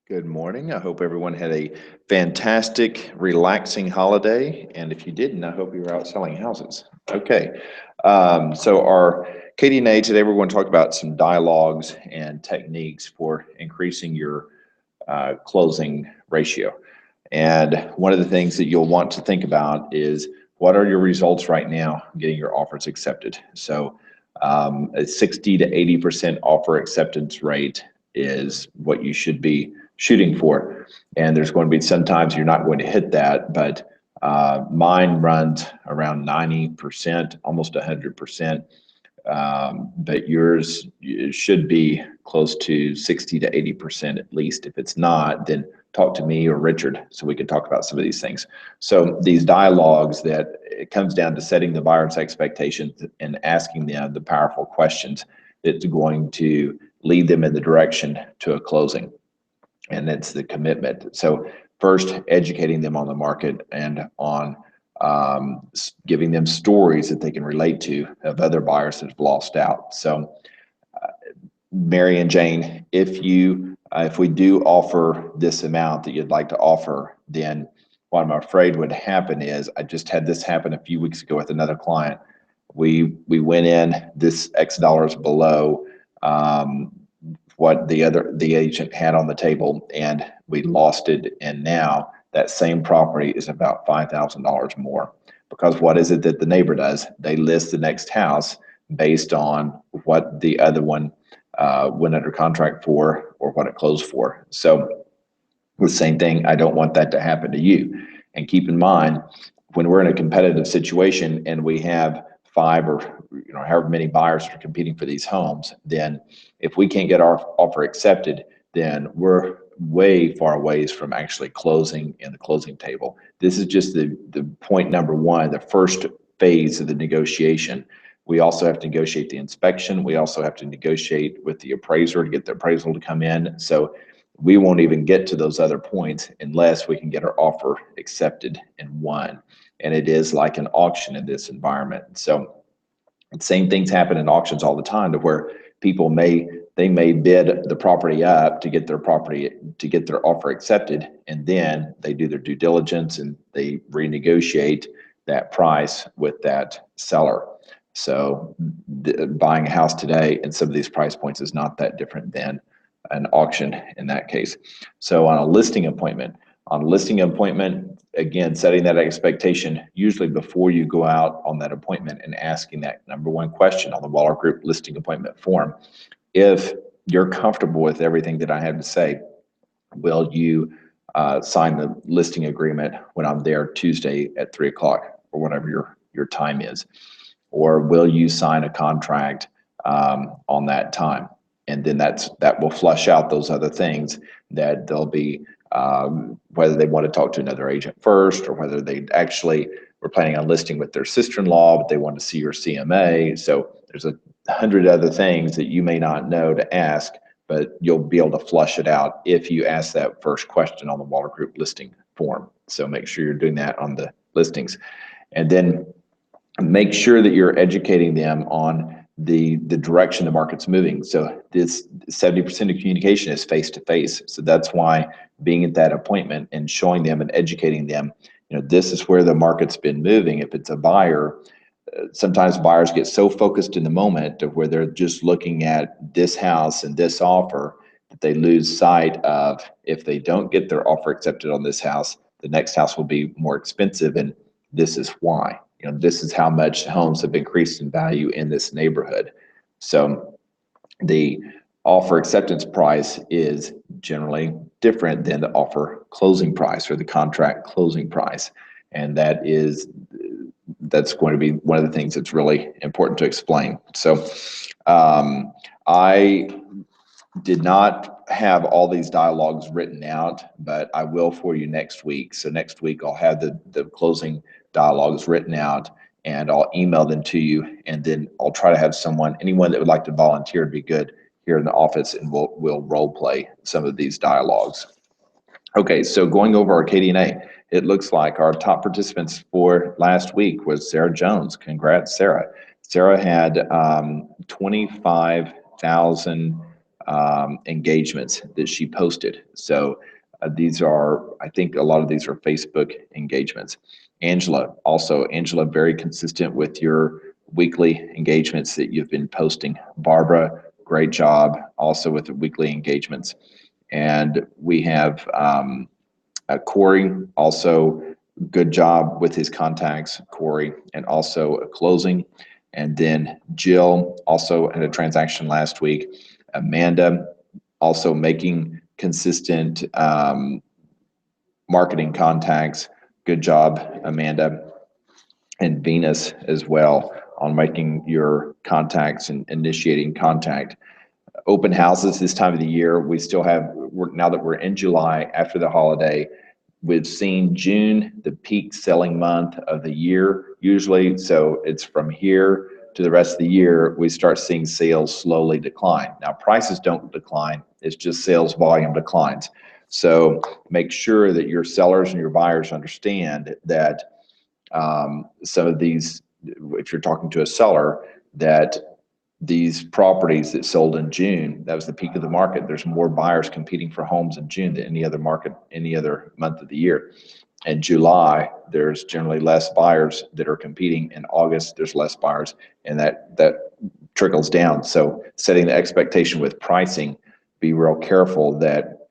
Good morning. I hope everyone had a fantastic, relaxing holiday. And if you didn't, I hope you were out selling houses. Okay. So our KDNA today, we're going to talk about some dialogues and techniques for increasing your closing ratio. And one of the things that you'll want to think about is what are your results right now getting your offers accepted? So a 60 to 80% offer acceptance rate is what you should be shooting for. And there's going to be sometimes you're not going to hit that, but mine runs around 90%, almost 100%. But yours should be close to 60 to 80% at least. If it's not, then talk to me or Richard so we can talk about some of these things. So these dialogues, that it comes down to setting the buyer's expectations and asking them the powerful questions that's going to lead them in the direction to a closing. And that's the commitment. So first, educating them on the market and on giving them stories that they can relate to of other buyers that have lost out. So, Mary and Jane, if we do offer this amount that you'd like to offer, then what I'm afraid would happen is, I just had this happen a few weeks ago with another client. We went in this X dollars below what the agent had on the table, and we lost it. And now that same property is about $5,000 more, because what is it that the neighbor does? They list the next house based on what the other one went under contract for or what it closed for. So the same thing, I don't want that to happen to you. And keep in mind, when we're in a competitive situation and we have five or however many buyers are competing for these homes, then if we can't get our offer accepted, then we're way far ways from actually closing in the closing table. This is just the point number one, the first phase of the negotiation. We also have to negotiate the inspection. We also have to negotiate with the appraiser to get the appraisal to come in. So we won't even get to those other points unless we can get our offer accepted and won. And it is like an auction in this environment. So same things happen in auctions all the time, to where people may bid the property up to get their offer accepted, and then they do their due diligence and they renegotiate that price with that seller. So buying a house today in some of these price points is not that different than an auction in that case. So on a listing appointment, again, setting that expectation usually before you go out on that appointment and asking that number one question on the Waller Group listing appointment form. If you're comfortable with everything that I have to say, will you sign the listing agreement when I'm there Tuesday at 3 o'clock or whatever your time is? Or will you sign a contract on that time? And then that will flush out those other things that they'll be, whether they want to talk to another agent first, or whether they actually were planning on listing with their sister-in-law, but they want to see your CMA. So there's 100 other things that you may not know to ask, but you'll be able to flush it out if you ask that first question on the Waller Group listing form. So make sure you're doing that on the listings. And then make sure that you're educating them on the direction the market's moving. So this 70% of communication is face to face. So that's why being at that appointment and showing them and educating them, this is where the market's been moving. If it's a buyer, sometimes buyers get so focused in the moment of where they're just looking at this house and this offer that they lose sight of, if they don't get their offer accepted on this house, the next house will be more expensive, and this is why. This is how much homes have increased in value in this neighborhood. So the offer acceptance price is generally different than the offer closing price or the contract closing price. And that's going to be one of the things that's really important to explain. So I did not have all these dialogues written out, but I will for you next week. So next week I'll have the closing dialogues written out, and I'll email them to you. And then I'll try to have anyone that would like to volunteer to be good here in the office, and we'll role play some of these dialogues. Okay, so going over our KDNA, it looks like our top participants for last week was Sarah Jones. Congrats, Sarah. Sarah had 25,000 engagements that she posted. So these are, I think a lot of these are Facebook engagements. Angela, very consistent with your weekly engagements that you've been posting. Barbara, great job also with the weekly engagements. And we have Corey, also good job with his contacts, Corey, and also a closing. And then Jill also had a transaction last week. Amanda also making consistent marketing contacts. Good job, Amanda. And Venus as well on making your contacts and initiating contact. Open houses this time of the year, we still have, now that we're in July after the holiday, we've seen June, the peak selling month of the year usually. So it's from here to the rest of the year, we start seeing sales slowly decline. Now prices don't decline, it's just sales volume declines. So make sure that your sellers and your buyers understand that some of these, if you're talking to a seller, that these properties that sold in June, that was the peak of the market. There's more buyers competing for homes in June than any other market, any other month of the year. In July, there's generally less buyers that are competing. In August, there's less buyers, and that trickles down. So setting the expectation with pricing, be real careful that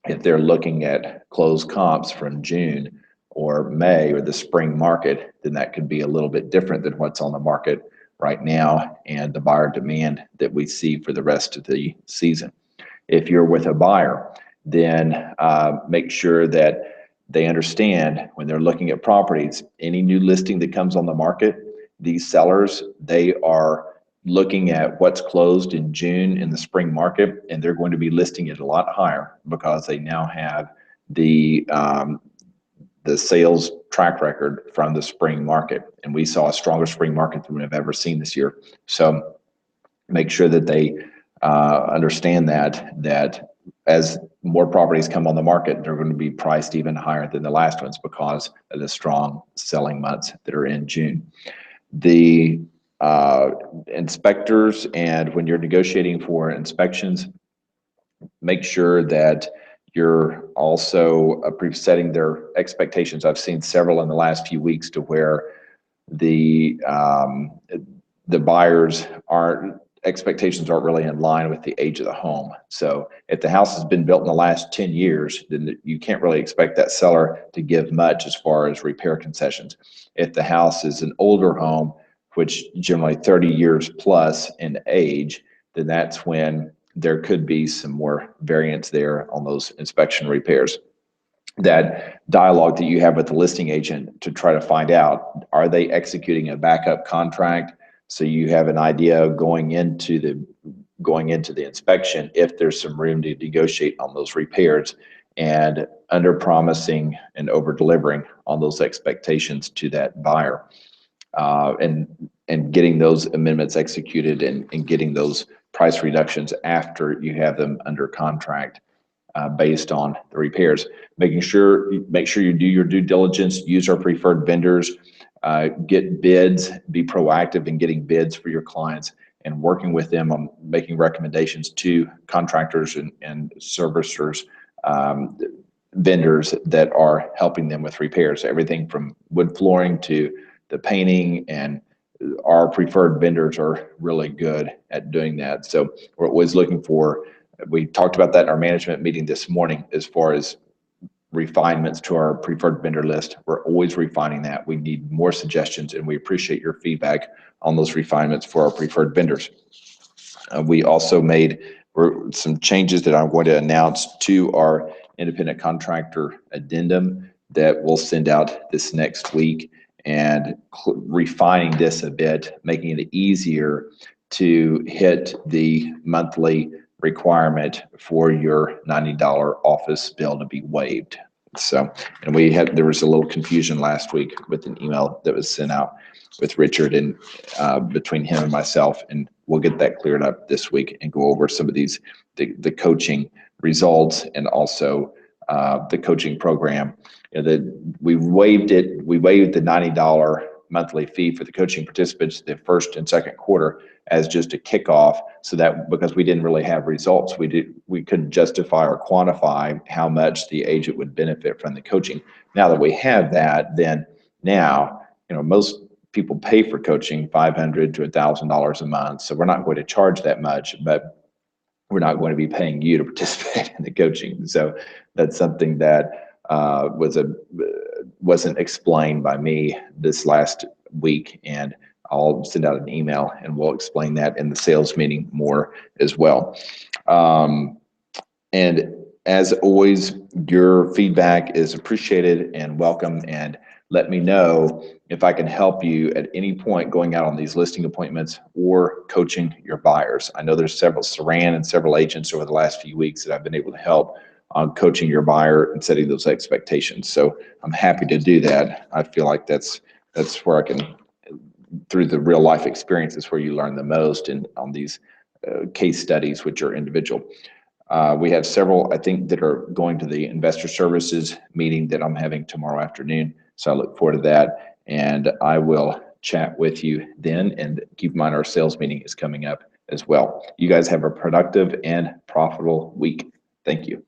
if they're looking at closed comps from June or May or the spring market, then that could be a little bit different than what's on the market right now and the buyer demand that we see for the rest of the season. If you're with a buyer, then make sure that they understand when they're looking at properties, any new listing that comes on the market, these sellers, they are looking at what's closed in June in the spring market, and they're going to be listing it a lot higher because they now have the sales track record from the spring market. And we saw a stronger spring market than we've ever seen this year. So make sure that they understand that as more properties come on the market, they're going to be priced even higher than the last ones because of the strong selling months that are in June. The inspectors, and when you're negotiating for inspections, make sure that you're also setting their expectations. I've seen several in the last few weeks to where the buyers expectations aren't really in line with the age of the home. So if the house has been built in the last 10 years, then you can't really expect that seller to give much as far as repair concessions. If the house is an older home, which generally 30 years plus in age, then that's when there could be some more variance there on those inspection repairs. That dialogue that you have with the listing agent to try to find out, are they executing a backup contract? So you have an idea going into the inspection if there's some room to negotiate on those repairs, and under promising and over delivering on those expectations to that buyer, and getting those amendments executed and getting those price reductions after you have them under contract based on the repairs. Make sure you do your due diligence, use our preferred vendors, get bids, be proactive in getting bids for your clients and working with them on making recommendations to contractors and servicers, vendors that are helping them with repairs, everything from wood flooring to the painting, and our preferred vendors are really good at doing that. So we're always looking for, we talked about that in our management meeting this morning, as far as refinements to our preferred vendor list. We're always refining that. We need more suggestions, and we appreciate your feedback on those refinements for our preferred vendors. We also made some changes that I'm going to announce to our independent contractor addendum that we'll send out this next week, and refining this a bit, making it easier to hit the monthly requirement for your $90 office bill to be waived. So, and there was a little confusion last week with an email that was sent out with Richard and between him and myself, and we'll get that cleared up this week and go over some of these, the coaching results, and also the coaching program. We waived the $90 monthly fee for the coaching participants the first and second quarter as just a kickoff, so that because we didn't really have results, we couldn't justify or quantify how much the agent would benefit from the coaching. Now that we have that, then now, most people pay for coaching $500 to $1,000 a month, so we're not going to charge that much, but we're not going to be paying you to participate in the coaching. So that's something that wasn't explained by me this last week, and I'll send out an email and we'll explain that in the sales meeting more as well. And as always, your feedback is appreciated and welcome, and let me know if I can help you at any point going out on these listing appointments or coaching your buyers. I know there's several Saran and several agents over the last few weeks that I've been able to help on coaching your buyer and setting those expectations. So I'm happy to do that. I feel like that's where I can, through the real life experiences, where you learn the most, and on these case studies which are individual. We have several, I think, that are going to the investor services meeting that I'm having tomorrow afternoon. So I look forward to that, and I will chat with you then. And keep in mind, our sales meeting is coming up as well. You guys have a productive and profitable week. Thank you.